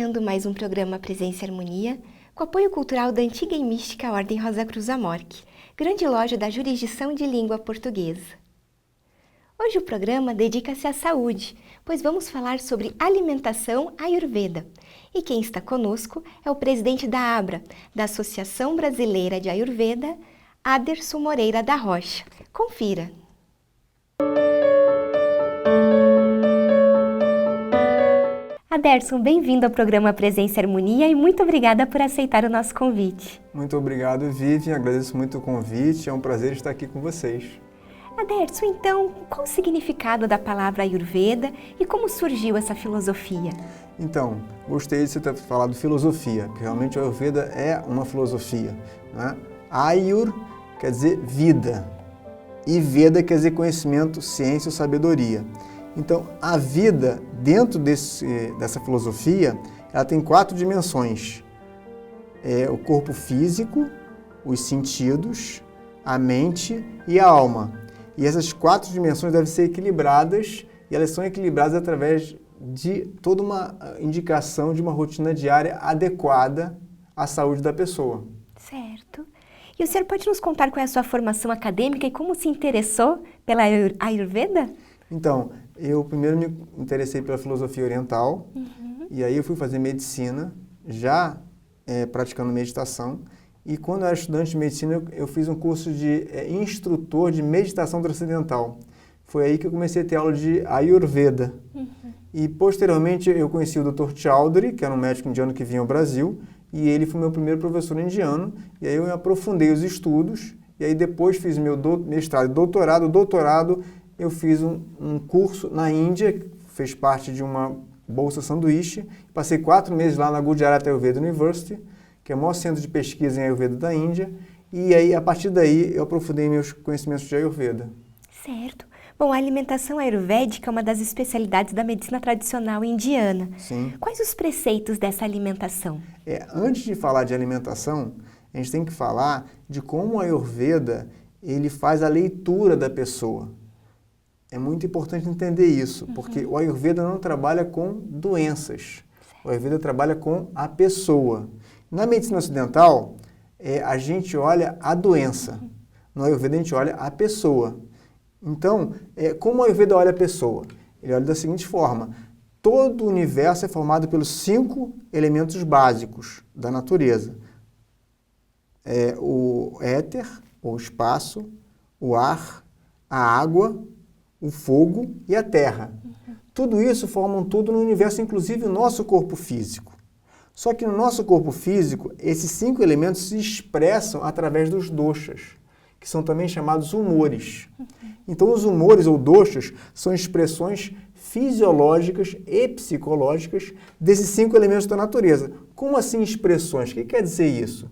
começando mais um programa Presença e Harmonia, com apoio cultural da antiga e mística Ordem Rosa Cruz Amorque, grande loja da jurisdição de língua portuguesa. Hoje o programa dedica-se à saúde, pois vamos falar sobre alimentação Ayurveda. E quem está conosco é o presidente da ABRA, da Associação Brasileira de Ayurveda, Aderson Moreira da Rocha. Confira! Aderson, bem-vindo ao programa Presença e Harmonia e muito obrigada por aceitar o nosso convite. Muito obrigado, Vivian. Agradeço muito o convite. É um prazer estar aqui com vocês. Aderson, então, qual o significado da palavra Ayurveda e como surgiu essa filosofia? Então, gostei de você ter falado filosofia, porque realmente a Ayurveda é uma filosofia, né? Ayur quer dizer vida e Veda quer dizer conhecimento, ciência ou sabedoria. Então, a vida, dentro dessa filosofia, ela tem 4 dimensões. O corpo físico, os sentidos, a mente e a alma. E essas 4 dimensões devem ser equilibradas, e elas são equilibradas através de toda uma indicação de uma rotina diária adequada à saúde da pessoa. Certo. E o senhor pode nos contar qual é a sua formação acadêmica e como se interessou pela Ayurveda? Então, eu primeiro me interessei pela filosofia oriental, e aí eu fui fazer medicina, já praticando meditação, e quando eu era estudante de medicina, eu fiz um curso de instrutor de meditação transcendental. Foi aí que eu comecei a ter aula de Ayurveda. E posteriormente eu conheci o Dr. Chaudhary, que era um médico indiano que vinha ao Brasil, e ele foi meu primeiro professor indiano, e aí eu aprofundei os estudos, e aí depois fiz meu mestrado e doutorado, eu fiz um curso na Índia, que fez parte de uma bolsa sanduíche. Passei 4 meses lá na Gujarat Ayurveda University, que é o maior centro de pesquisa em Ayurveda da Índia. E aí, a partir daí, eu aprofundei meus conhecimentos de Ayurveda. Certo. Bom, a alimentação ayurvédica é uma das especialidades da medicina tradicional indiana. Sim. Quais os preceitos dessa alimentação? Antes de falar de alimentação, a gente tem que falar de como o Ayurveda ele faz a leitura da pessoa. É muito importante entender isso, porque o Ayurveda não trabalha com doenças. O Ayurveda trabalha com a pessoa. Na medicina ocidental, a gente olha a doença. No Ayurveda, a gente olha a pessoa. Então, como o Ayurveda olha a pessoa? Ele olha da seguinte forma: todo o universo é formado pelos 5 elementos básicos da natureza. O éter, o espaço, o ar, a água, o fogo e a terra. Tudo isso formam tudo no universo, inclusive o nosso corpo físico. Só que no nosso corpo físico, esses 5 elementos se expressam através dos doshas, que são também chamados humores. Então, os humores ou doshas são expressões fisiológicas e psicológicas desses 5 elementos da natureza. Como assim expressões? O que quer dizer isso?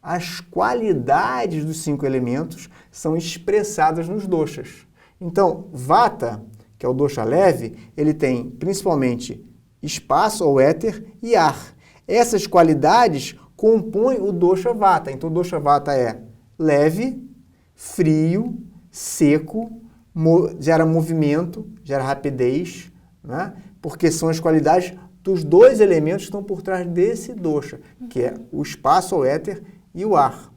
As qualidades dos 5 elementos são expressadas nos doshas. Então, Vata, que é o dosha leve, ele tem principalmente espaço ou éter e ar. Essas qualidades compõem o dosha Vata. Então, o dosha Vata é leve, frio, seco, gera movimento, gera rapidez, né? Porque são as qualidades dos 2 elementos que estão por trás desse dosha, que é o espaço ou éter e o ar.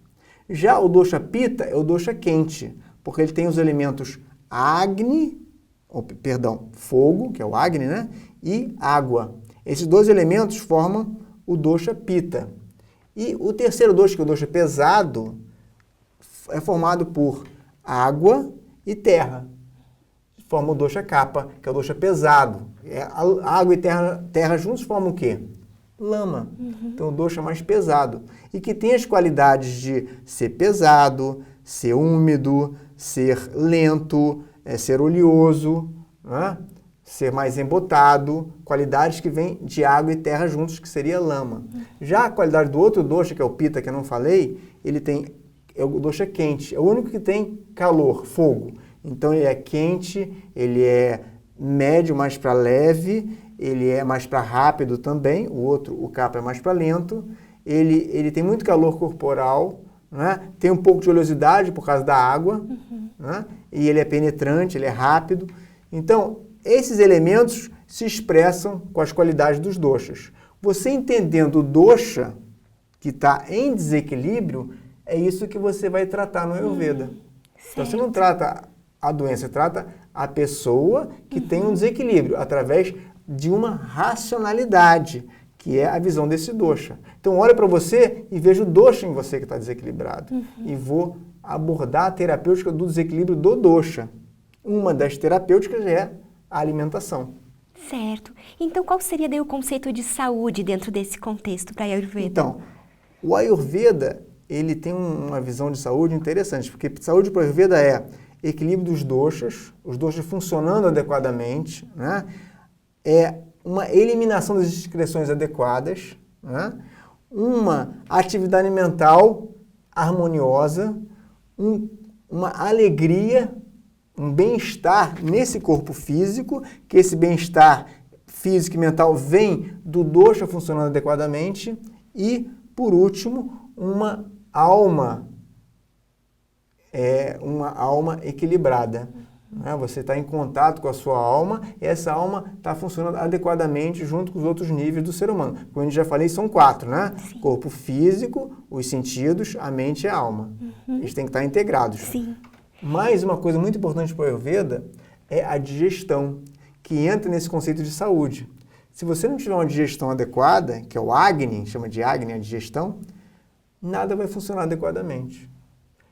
Já o dosha Pitta é o dosha quente, porque ele tem os elementos fogo, que é o Agni, né? E água. Esses 2 elementos formam o dosha Pitta. E o terceiro dosha, que é o dosha pesado, é formado por água e terra. Forma o dosha Kapha, que é o dosha pesado. Água e terra juntos formam o quê? Lama. Então, o dosha mais pesado. E que tem as qualidades de ser pesado, ser úmido, ser lento, ser oleoso, né? Ser mais embotado, qualidades que vêm de água e terra juntos, que seria lama. Já a qualidade do outro dosha, que é o Pitta, que eu não falei, é o dosha quente, é o único que tem calor, fogo. Então ele é quente, ele é médio, mais para leve, ele é mais para rápido também, o Kapha é mais para lento, ele tem muito calor corporal, né? Tem um pouco de oleosidade por causa da água, né? E ele é penetrante, ele é rápido. Então, esses elementos se expressam com as qualidades dos doshas. Você entendendo o dosha, que está em desequilíbrio, é isso que você vai tratar no Ayurveda. Então, você não trata a doença, você trata a pessoa que tem um desequilíbrio, através de uma racionalidade, que é a visão desse dosha. Então, olho para você e vejo o dosha em você que está desequilibrado. E vou abordar a terapêutica do desequilíbrio do dosha. Uma das terapêuticas é a alimentação. Certo. Então, qual seria daí o conceito de saúde dentro desse contexto para a Ayurveda? Então, o Ayurveda, ele tem uma visão de saúde interessante, porque saúde para o Ayurveda é equilíbrio dos doshas, os doshas funcionando adequadamente, né? É uma eliminação das excreções adequadas, né? Uma atividade mental harmoniosa, uma alegria, um bem-estar nesse corpo físico, que esse bem-estar físico e mental vem do dosha funcionando adequadamente e, por último, uma alma equilibrada. Né? Você está em contato com a sua alma e essa alma está funcionando adequadamente junto com os outros níveis do ser humano. Como a gente já falei, são 4, né? Sim. Corpo físico, os sentidos, a mente e a alma. Eles têm que estar integrados. Sim. Mas uma coisa muito importante para o Ayurveda é a digestão, que entra nesse conceito de saúde. Se você não tiver uma digestão adequada, que é o Agni, chama de Agni a digestão, nada vai funcionar adequadamente.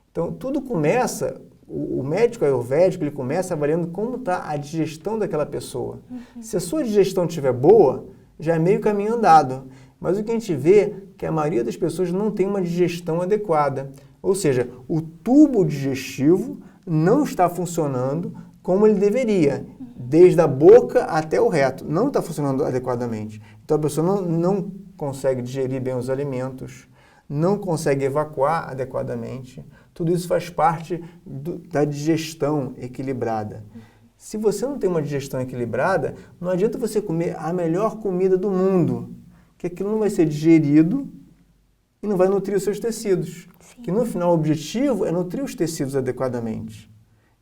Então, tudo começa, o médico ayurvédico, ele começa avaliando como está a digestão daquela pessoa. Se a sua digestão estiver boa, já é meio caminho andado. Mas o que a gente vê é que a maioria das pessoas não tem uma digestão adequada. Ou seja, o tubo digestivo não está funcionando como ele deveria, desde a boca até o reto. Não está funcionando adequadamente. Então, a pessoa não consegue digerir bem os alimentos, não consegue evacuar adequadamente. Tudo isso faz parte da digestão equilibrada. Se você não tem uma digestão equilibrada, não adianta você comer a melhor comida do mundo, que aquilo não vai ser digerido e não vai nutrir os seus tecidos. Sim. Que no final o objetivo é nutrir os tecidos adequadamente.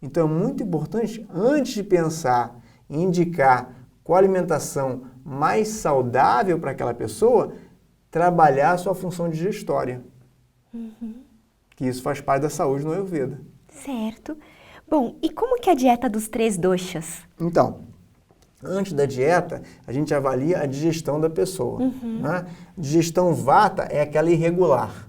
Então é muito importante, antes de pensar em indicar qual alimentação mais saudável para aquela pessoa, trabalhar a sua função digestória. Que isso faz parte da saúde no Ayurveda. Certo. Bom, e como que é a dieta dos 3 doshas? Então, antes da dieta, a gente avalia a digestão da pessoa. Né? Digestão vata é aquela irregular.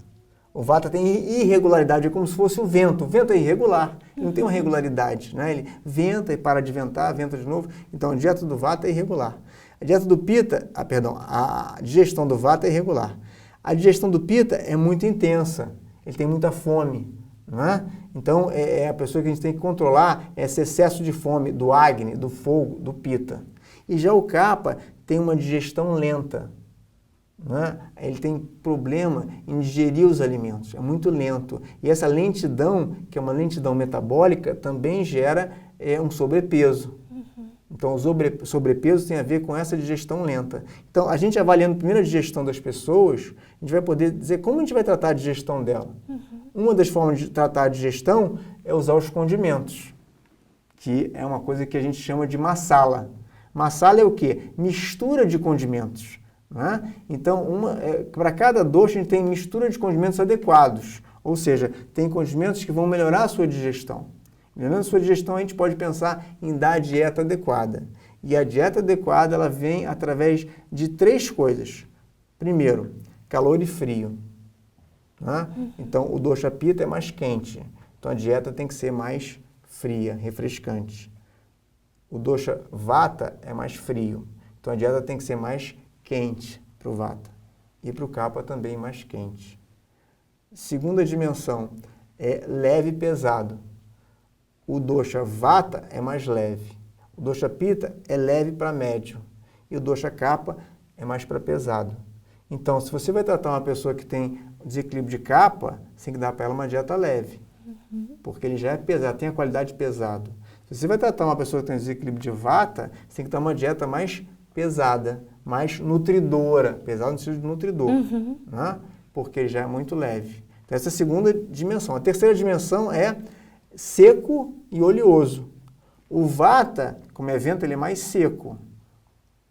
O vata tem irregularidade, é como se fosse o vento. O vento é irregular, não tem uma regularidade. Né? Ele venta e para de ventar, venta de novo. Então, a dieta do vata é irregular. A dieta do pita, a digestão do vata é irregular. A digestão do pita é muito intensa, ele tem muita fome. Não é? Então, é a pessoa que a gente tem que controlar esse excesso de fome do Agni, do fogo, do Pitta. E já o Kapha tem uma digestão lenta. Não é? Ele tem problema em digerir os alimentos, é muito lento. E essa lentidão, que é uma lentidão metabólica, também gera um sobrepeso. Então, o sobrepeso tem a ver com essa digestão lenta. Então, a gente avaliando primeiro a digestão das pessoas, a gente vai poder dizer como a gente vai tratar a digestão dela. Uma das formas de tratar a digestão é usar os condimentos, que é uma coisa que a gente chama de masala. Masala é o quê? Mistura de condimentos. Né? Então, para cada doce, a gente tem mistura de condimentos adequados. Ou seja, tem condimentos que vão melhorar a sua digestão. Melhorando a sua digestão, a gente pode pensar em dar a dieta adequada. E a dieta adequada, ela vem através de 3 coisas. Primeiro, calor e frio. Né? Então, o dosha Pitta é mais quente. Então, a dieta tem que ser mais fria, refrescante. O dosha Vata é mais frio. Então, a dieta tem que ser mais quente para o Vata. E para o Kapha também mais quente. Segunda dimensão é leve e pesado. O dosha Vata é mais leve. O dosha Pitta é leve para médio. E o dosha Kapha é mais para pesado. Então, se você vai tratar uma pessoa que tem desequilíbrio de Kapha, você tem que dar para ela uma dieta leve. Porque ele já é pesado, tem a qualidade pesado. Se você vai tratar uma pessoa que tem desequilíbrio de Vata, você tem que dar uma dieta mais pesada, mais nutridora. Pesado no sentido de nutridor. Né? Porque ele já é muito leve. Então, essa é a segunda dimensão. A terceira dimensão é seco e oleoso. O Vata, como é vento, ele é mais seco.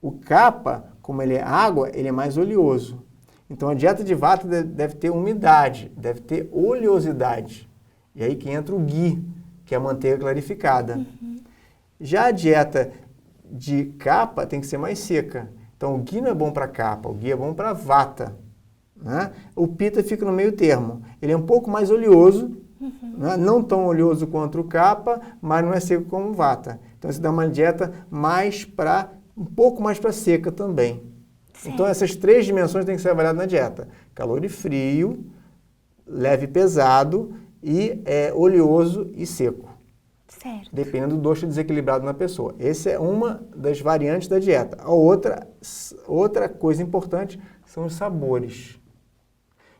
O Kapha, como ele é água, ele é mais oleoso. Então, a dieta de Vata deve ter umidade, deve ter oleosidade. E aí que entra o ghee, que é a manteiga clarificada. Já a dieta de Kapha tem que ser mais seca. Então, o ghee não é bom para Kapha, o ghee é bom para Vata. Né? O Pitta fica no meio termo. Ele é um pouco mais oleoso, né? Não tão oleoso quanto o Kapha, mas não é seco como o Vata. Então, você dá uma dieta um pouco mais para seca também. Sim. Então, essas 3 dimensões têm que ser avaliadas na dieta. Calor e frio, leve e pesado e oleoso e seco. Certo. Dependendo do dosha desequilibrado na pessoa. Essa é uma das variantes da dieta. A outra coisa importante são os sabores.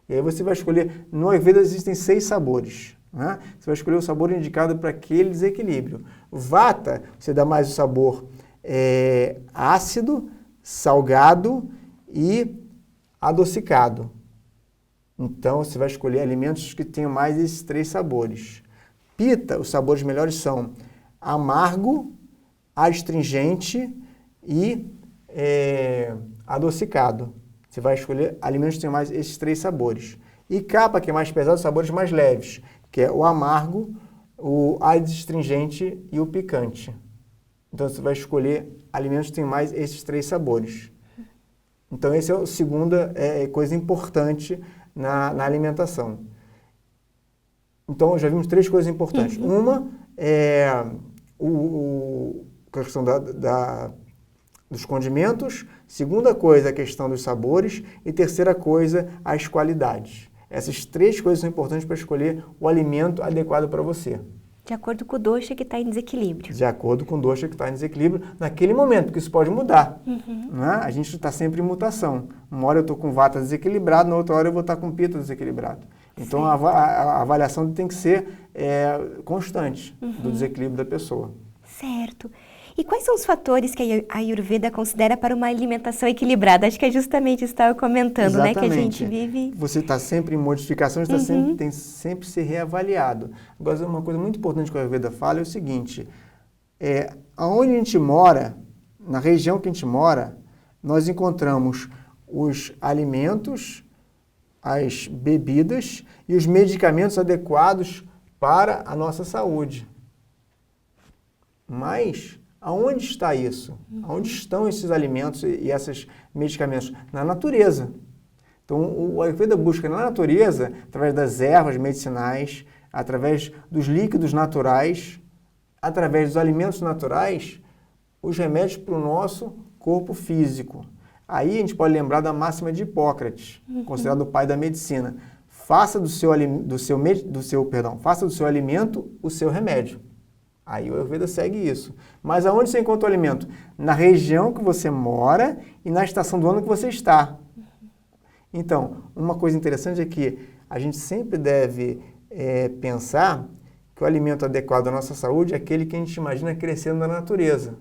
E aí você vai escolher, no Ayurveda existem 6 sabores. Né? Você vai escolher o sabor indicado para aquele desequilíbrio. Vata, você dá mais o sabor ácido, salgado e adocicado. Então, você vai escolher alimentos que tenham mais esses 3 sabores. Pitta, os sabores melhores são amargo, astringente e adocicado. Você vai escolher alimentos que tenham mais esses 3 sabores. E Kapha, que é mais pesado, os sabores mais leves, que é o amargo, o astringente e o picante. Então, você vai escolher alimentos que tenham mais esses 3 sabores. Então, essa é a segunda coisa importante na alimentação. Então, já vimos 3 coisas importantes. Uma é a questão dos condimentos. Segunda coisa, a questão dos sabores. E terceira coisa, as qualidades. Essas 3 coisas são importantes para escolher o alimento adequado para você. De acordo com o dosha que está em desequilíbrio. De acordo com o dosha que está em desequilíbrio naquele momento, porque isso pode mudar. Né? A gente está sempre em mutação. Uma hora eu estou com Vata desequilibrado, na outra hora eu vou estar com Pitta desequilibrado. Então, a avaliação tem que ser constante do desequilíbrio da pessoa. Certo. E quais são os fatores que a Ayurveda considera para uma alimentação equilibrada? Acho que é justamente isso que estava comentando, né? Que a gente vive... Você está sempre em modificação, tem sempre ser reavaliado. Agora, uma coisa muito importante que a Ayurveda fala é o seguinte, aonde a gente mora, na região que a gente mora, nós encontramos os alimentos, as bebidas e os medicamentos adequados para a nossa saúde. Mas, aonde está isso? Aonde estão esses alimentos e esses medicamentos? Na natureza. Então, o Ayurveda busca na natureza, através das ervas medicinais, através dos líquidos naturais, através dos alimentos naturais, os remédios para o nosso corpo físico. Aí a gente pode lembrar da máxima de Hipócrates, considerado o pai da medicina. Faça do seu alimento o seu remédio. Aí o Ayurveda segue isso. Mas aonde você encontra o alimento? Na região que você mora e na estação do ano que você está. Então, uma coisa interessante é que a gente sempre deve pensar que o alimento adequado à nossa saúde é aquele que a gente imagina crescendo na natureza.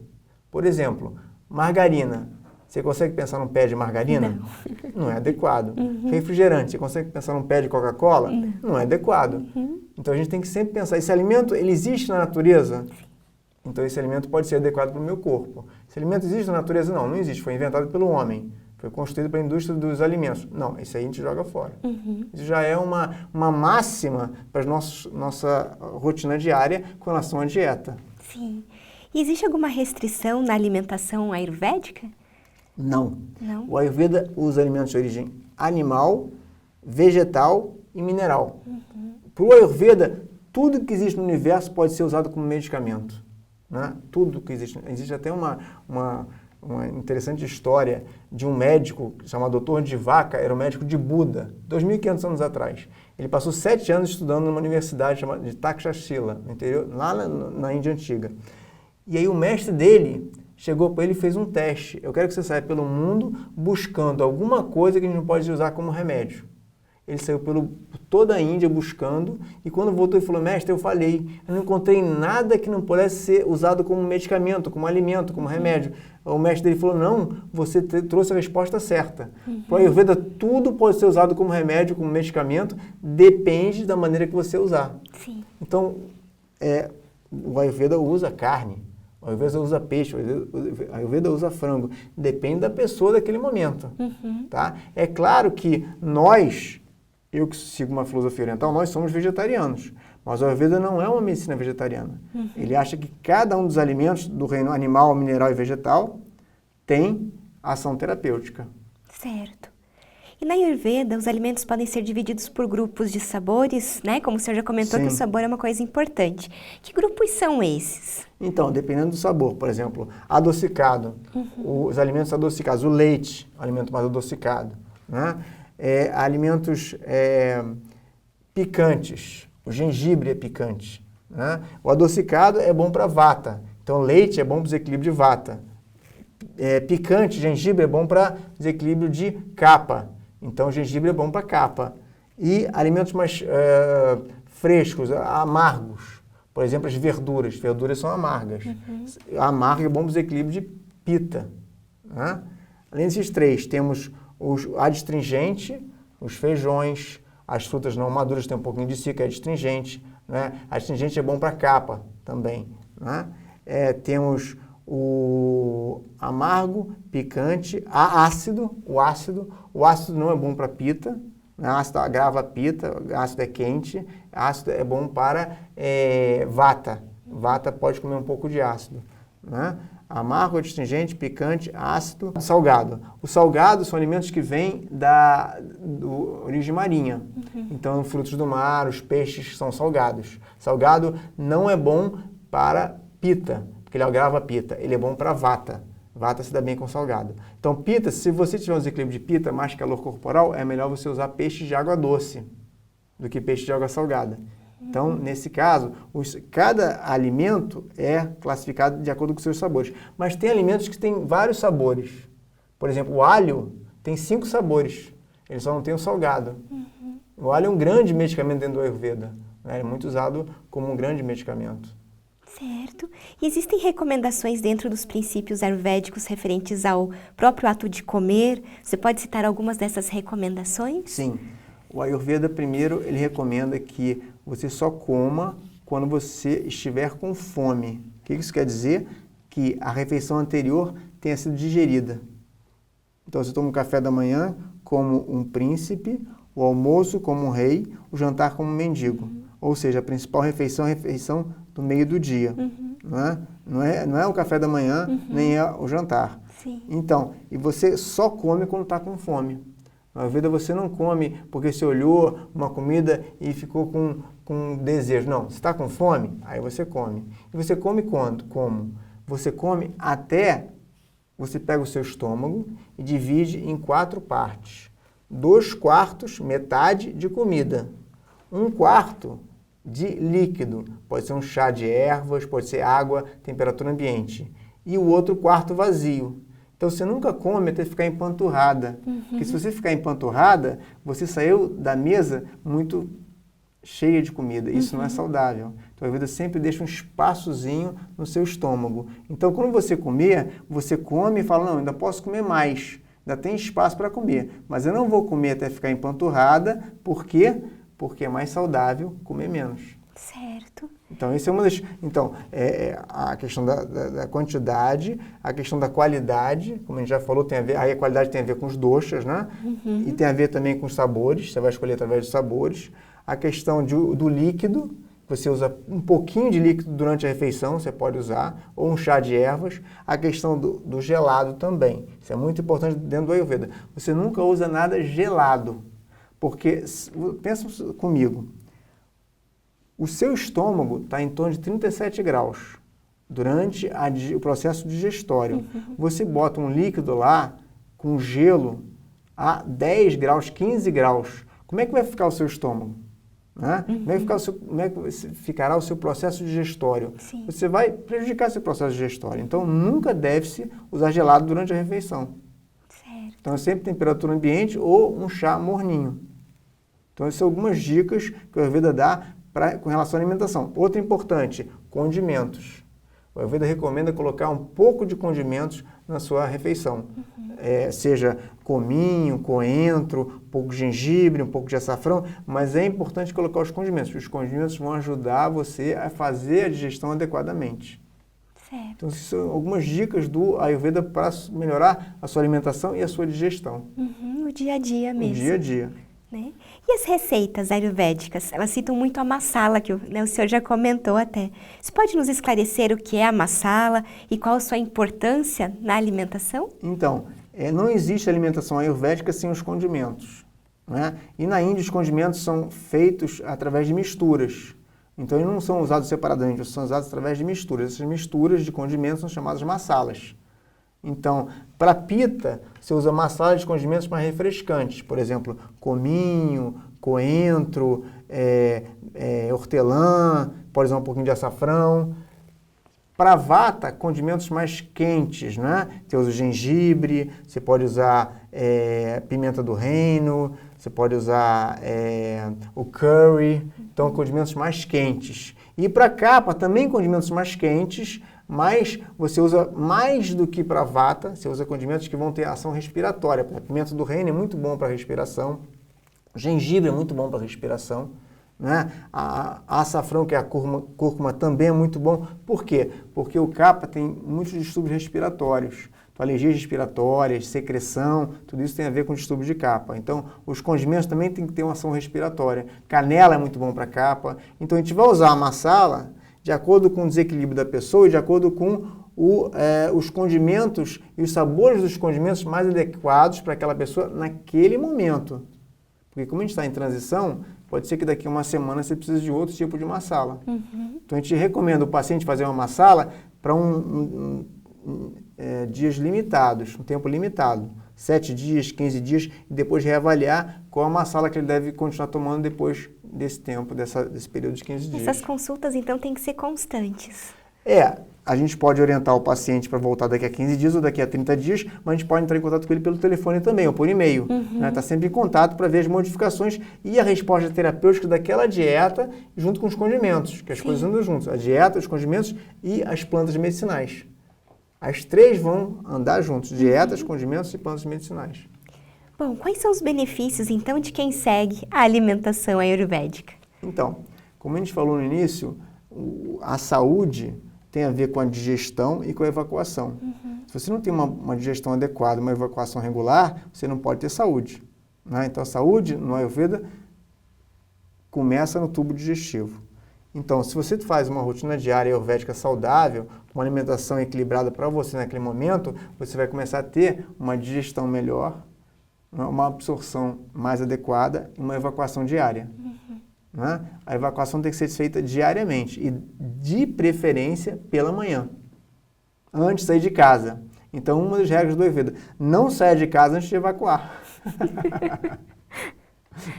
Por exemplo, margarina. Você consegue pensar num pé de margarina? Não é adequado. Refrigerante, você consegue pensar num pé de Coca-Cola? Não é adequado. Então a gente tem que sempre pensar, esse alimento, ele existe na natureza? Então esse alimento pode ser adequado para o meu corpo. Esse alimento existe na natureza? Não, não existe. Foi inventado pelo homem. Foi construído para a indústria dos alimentos. Não, isso aí a gente joga fora. Isso já é uma máxima para a nossa rotina diária com relação à dieta. Sim. E existe alguma restrição na alimentação ayurvédica? Não. O Ayurveda usa alimentos de origem animal, vegetal e mineral. Para o Ayurveda, tudo que existe no universo pode ser usado como medicamento. Né? Tudo que existe. Existe até uma interessante história de um médico chamado Dr. Divaka, era um médico de Buda, 2.500 anos atrás. Ele passou 7 anos estudando numa universidade chamada de Takshashila, no interior, lá na Índia Antiga. E aí o mestre dele chegou para ele e fez um teste. Eu quero que você saia pelo mundo buscando alguma coisa que a gente não pode usar como remédio. Ele saiu por toda a Índia buscando e quando voltou ele falou, mestre, eu não encontrei nada que não pudesse ser usado como medicamento, como alimento, como remédio. O mestre dele falou, não, você trouxe a resposta certa. Para o Ayurveda, tudo pode ser usado como remédio, como medicamento, depende da maneira que você usar. Sim. Então, o Ayurveda usa carne, O Ayurveda usa peixe, o Ayurveda usa frango. Depende da pessoa daquele momento. Tá? É claro que nós, eu que sigo uma filosofia oriental, nós somos vegetarianos. Mas o Ayurveda não é uma medicina vegetariana. Ele acha que cada um dos alimentos do reino animal, mineral e vegetal tem ação terapêutica. Certo. E na Ayurveda, os alimentos podem ser divididos por grupos de sabores, né? Como o senhor já comentou, Sim. que o sabor é uma coisa importante. Que grupos são esses? Então, dependendo do sabor, por exemplo, adocicado, os alimentos adocicados, o leite, o alimento mais adocicado, né? Alimentos picantes, o gengibre é picante, né? O adocicado é bom para vata, então leite é bom para desequilíbrio de vata. Picante, gengibre é bom para desequilíbrio de kapha, então gengibre é bom para kapha. E alimentos mais frescos, amargos, por exemplo, as verduras são amargas. Amargo é bom para desequilíbrio de pitta. Né? Além desses três, temos o adstringente, os feijões, as frutas não maduras têm um pouquinho de cica, é adstringente. Né? Adstringente é bom para capa também. Né? Temos o amargo, picante, ácido. O ácido não é bom para pita. Ácido agrava a pita, ácido é quente, ácido é bom para vata. Vata pode comer um pouco de ácido. Né? Amargo, adstringente, picante, ácido, salgado. Os salgados são alimentos que vêm da origem marinha. Então, frutos do mar, os peixes são salgados. Salgado não é bom para pita, porque ele agrava a pita. Ele é bom para vata. Vata se dá bem com salgado. Então, pita, se você tiver um desequilíbrio de pita, mais calor corporal, é melhor você usar peixe de água doce do que peixe de água salgada. Então, nesse caso, cada alimento é classificado de acordo com seus sabores. Mas tem alimentos que têm vários sabores. Por exemplo, o alho tem 5 sabores. Ele só não tem o salgado. O alho é um grande medicamento dentro do Ayurveda. Né? É muito usado como um grande medicamento. Certo. E existem recomendações dentro dos princípios ayurvédicos referentes ao próprio ato de comer? Você pode citar algumas dessas recomendações? Sim. O Ayurveda, primeiro, ele recomenda que você só coma quando você estiver com fome. O que isso quer dizer? Que a refeição anterior tenha sido digerida. Então, você toma um café da manhã como um príncipe, o almoço como um rei, o jantar como um mendigo. Ou seja, a principal refeição é a refeição do meio do dia. Não é o café da manhã, nem é o jantar. Sim. Então, e você só come quando está com fome. Na Ayurveda você não come porque você olhou uma comida e ficou com desejo. Não, você está com fome, aí você come. E você come quando? Como? Você come até você pega o seu estômago e divide em 4 partes. 2/4, metade de comida. 1/4 de líquido. Pode ser um chá de ervas, pode ser água, temperatura ambiente. E o outro quarto vazio. Então, você nunca come até ficar empanturrada. Porque se você ficar empanturrada, você saiu da mesa muito cheia de comida. Isso não é saudável. Então, a vida sempre deixa um espaçozinho no seu estômago. Então, quando você comer, você come e fala, não, ainda posso comer mais. Ainda tem espaço para comer. Mas eu não vou comer até ficar empanturrada. Por quê? Porque é mais saudável comer menos. Certo. Então, essa é uma das. Então, a questão da quantidade, a questão da qualidade, como a gente já falou, tem a ver. Aí a qualidade tem a ver com os doshas, né? E tem a ver também com os sabores, você vai escolher através dos sabores. A questão do líquido, você usa um pouquinho de líquido durante a refeição, você pode usar, ou um chá de ervas. A questão do gelado também. Isso é muito importante dentro do Ayurveda. Você nunca usa nada gelado, porque, pensa comigo, o seu estômago está em torno de 37 graus durante o processo digestório. Você bota um líquido lá com gelo a 10 graus, 15 graus. Como é que vai ficar o seu estômago? Né? Como é que ficará o seu processo digestório? Sim. Você vai prejudicar seu processo digestório. Então, nunca deve-se usar gelado durante a refeição. Certo. Então, é sempre temperatura ambiente ou um chá morninho. Então, essas são algumas dicas que o Ayurveda dá com relação à alimentação. Outra importante, condimentos. O Ayurveda recomenda colocar um pouco de condimentos na sua refeição. Seja cominho, coentro, um pouco de gengibre, um pouco de açafrão, mas é importante colocar os condimentos. Os condimentos vão ajudar você a fazer a digestão adequadamente. Certo. Então, essas são algumas dicas do Ayurveda para melhorar a sua alimentação e a sua digestão. O dia a dia mesmo. O dia a dia. Né? E as receitas ayurvédicas? Elas citam muito a masala, que o senhor já comentou até. Você pode nos esclarecer o que é a masala e qual a sua importância na alimentação? Então, não existe alimentação ayurvédica sem os condimentos, né? E na Índia os condimentos são feitos através de misturas. Então eles não são usados separadamente, são usados através de misturas. Essas misturas de condimentos são chamadas masalas. Então, para pita, você usa masala de condimentos mais refrescantes. Por exemplo, cominho, coentro, hortelã, pode usar um pouquinho de açafrão. Para vata, condimentos mais quentes, né? Você usa o gengibre, você pode usar pimenta do reino, você pode usar o curry, então condimentos mais quentes. E para capa, também condimentos mais quentes, mas você usa mais do que para vata, você usa condimentos que vão ter ação respiratória. A pimenta do reino é muito bom para respiração, o gengibre é muito bom para respiração. Né? A açafrão, que é a cúrcuma, também é muito bom. Por quê? Porque o capa tem muitos distúrbios respiratórios. Então, alergias respiratórias, secreção, tudo isso tem a ver com distúrbios de capa. Então, os condimentos também têm que ter uma ação respiratória. Canela é muito bom para capa. Então, a gente vai usar a masala de acordo com o desequilíbrio da pessoa e de acordo com os condimentos e os sabores dos condimentos mais adequados para aquela pessoa naquele momento. Porque como a gente está em transição, pode ser que daqui a uma semana você precise de outro tipo de masala. Então, a gente recomenda o paciente fazer uma masala para dias limitados, um tempo limitado. 7 dias, 15 dias, e depois reavaliar qual a masala que ele deve continuar tomando depois desse tempo, desse período de 15 dias. Essas consultas, então, têm que ser constantes. A gente pode orientar o paciente para voltar daqui a 15 dias ou daqui a 30 dias, mas a gente pode entrar em contato com ele pelo telefone também, ou por e-mail. Tá sempre em contato para ver as modificações e a resposta terapêutica daquela dieta junto com os condimentos, que as coisas andam juntas. A dieta, os condimentos e as plantas medicinais. As três vão andar juntos, dietas, condimentos e plantas medicinais. Bom, quais são os benefícios, então, de quem segue a alimentação ayurvédica? Então, como a gente falou no início, a saúde tem a ver com a digestão e com a evacuação. Se você não tem uma digestão adequada, uma evacuação regular, você não pode ter saúde. Né? Então, a saúde, no Ayurveda, começa no tubo digestivo. Então, se você faz uma rotina diária ayurvédica saudável, uma alimentação equilibrada para você naquele momento, você vai começar a ter uma digestão melhor, uma absorção mais adequada e uma evacuação diária. Né? A evacuação tem que ser feita diariamente e, de preferência, pela manhã, antes de sair de casa. Então, uma das regras do Ayurveda, não saia de casa antes de evacuar.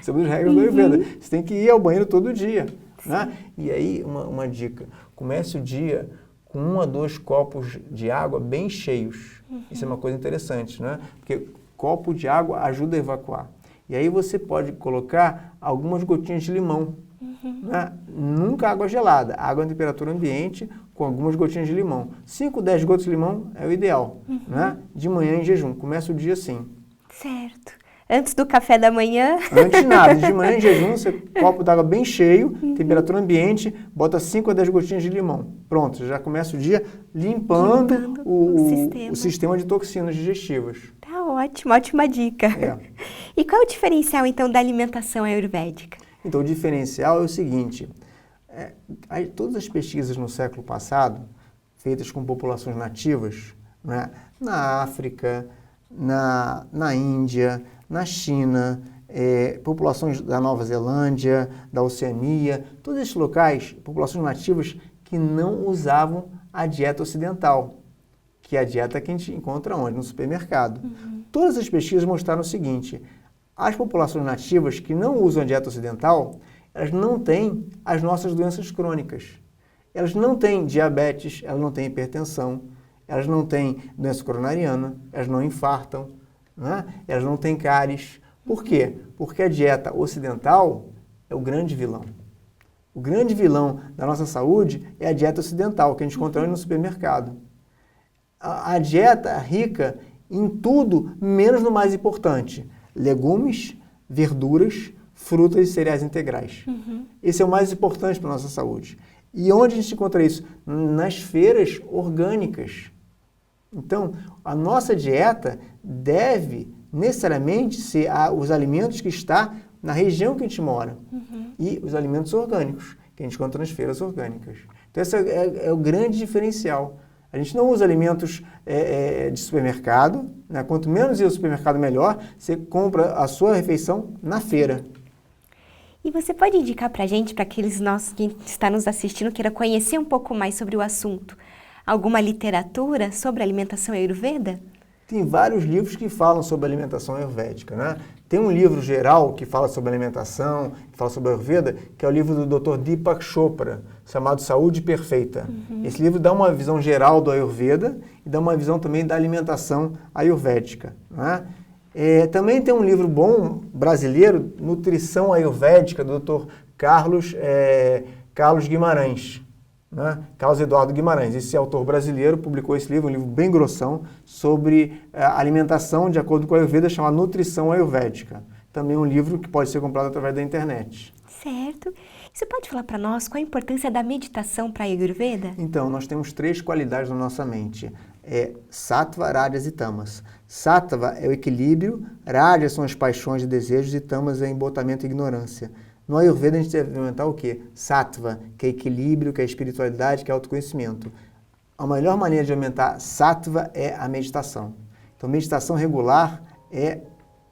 Isso é uma das regras do Ayurveda. Você tem que ir ao banheiro todo dia. Né? E aí, uma dica, comece o dia com 1 a 2 copos de água bem cheios. Isso é uma coisa interessante, né? Porque copo de água ajuda a evacuar. E aí você pode colocar algumas gotinhas de limão. Né? Nunca água gelada, água em temperatura ambiente com algumas gotinhas de limão. 5, 10 gotas de limão é o ideal. Né? De manhã em jejum, começa o dia assim. Certo. Antes do café da manhã? Antes de nada, de manhã em jejum, você copo d'água bem cheio, temperatura ambiente, bota 5 a 10 gotinhas de limão. Pronto, já começa o dia limpando o sistema de toxinas digestivas. Tá ótimo, ótima dica. E qual é o diferencial, então, da alimentação ayurvédica? Então, o diferencial é o seguinte, todas as pesquisas no século passado, feitas com populações nativas, né, na África, na Índia, na China, populações da Nova Zelândia, da Oceania, todos esses locais, populações nativas que não usavam a dieta ocidental, que é a dieta que a gente encontra onde? No supermercado. Todas as pesquisas mostraram o seguinte, as populações nativas que não usam a dieta ocidental, elas não têm as nossas doenças crônicas. Elas não têm diabetes, elas não têm hipertensão, elas não têm doença coronariana, elas não infartam, né? Elas não têm cáries. Por quê? Porque a dieta ocidental é o grande vilão. O grande vilão da nossa saúde é a dieta ocidental, que a gente encontra no supermercado. A dieta rica em tudo, menos no mais importante. Legumes, verduras, frutas e cereais integrais. Esse é o mais importante para a nossa saúde. E onde a gente encontra isso? Nas feiras orgânicas. Então, a nossa dieta deve necessariamente ser os alimentos que estão na região que a gente mora. E os alimentos orgânicos, que a gente encontra nas feiras orgânicas. Então, esse é o grande diferencial. A gente não usa alimentos de supermercado, né? Quanto menos ir ao supermercado, melhor. Você compra a sua refeição na feira. E você pode indicar para a gente, para aqueles nossos que está nos assistindo, queira conhecer um pouco mais sobre o assunto, alguma literatura sobre alimentação ayurveda? Tem vários livros que falam sobre alimentação ayurvédica, né? Tem um livro geral que fala sobre alimentação, que fala sobre Ayurveda, que é o livro do Dr. Deepak Chopra, chamado Saúde Perfeita. Esse livro dá uma visão geral do Ayurveda e dá uma visão também da alimentação ayurvédica, né? Também tem um livro bom, brasileiro, Nutrição Ayurvédica, do Dr. Carlos Guimarães. Né? Carlos Eduardo Guimarães, esse autor brasileiro, publicou esse livro, um livro bem grossão, sobre alimentação de acordo com a Ayurveda, chamado Nutrição Ayurvédica. Também um livro que pode ser comprado através da internet. Certo. Você pode falar para nós qual a importância da meditação para a Ayurveda? Então, nós temos 3 qualidades na nossa mente. Sattva, Rajas e Tamas. Sattva é o equilíbrio, Rajas são as paixões e desejos e Tamas é embotamento e ignorância. No Ayurveda a gente deve aumentar o quê? Sattva, que é equilíbrio, que é espiritualidade, que é autoconhecimento. A melhor maneira de aumentar Sattva é a meditação. Então, meditação regular é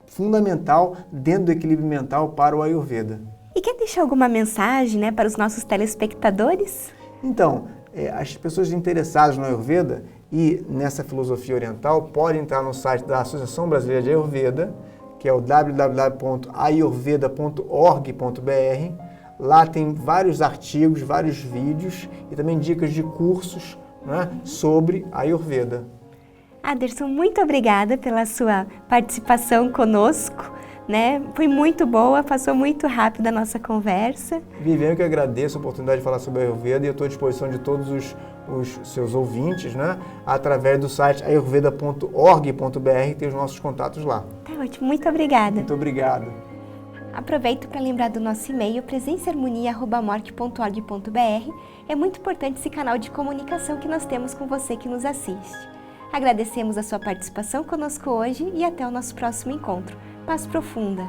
fundamental dentro do equilíbrio mental para o Ayurveda. E quer deixar alguma mensagem, né, para os nossos telespectadores? Então, as pessoas interessadas no Ayurveda e nessa filosofia oriental podem entrar no site da Associação Brasileira de Ayurveda, que é o www.ayurveda.org.br. Lá tem vários artigos, vários vídeos e também dicas de cursos, né, sobre Ayurveda. Aderson, muito obrigada pela sua participação conosco, né? Foi muito boa, passou muito rápido a nossa conversa. Viviane, eu que agradeço a oportunidade de falar sobre Ayurveda e eu estou à disposição de todos os seus ouvintes, né? Através do site ayurveda.org.br, tem os nossos contatos lá. Tá ótimo, muito obrigada. Muito obrigado. Aproveito para lembrar do nosso e-mail, presenceharmonia@morte.org.br. É muito importante esse canal de comunicação que nós temos com você que nos assiste. Agradecemos a sua participação conosco hoje e até o nosso próximo encontro. Paz profunda!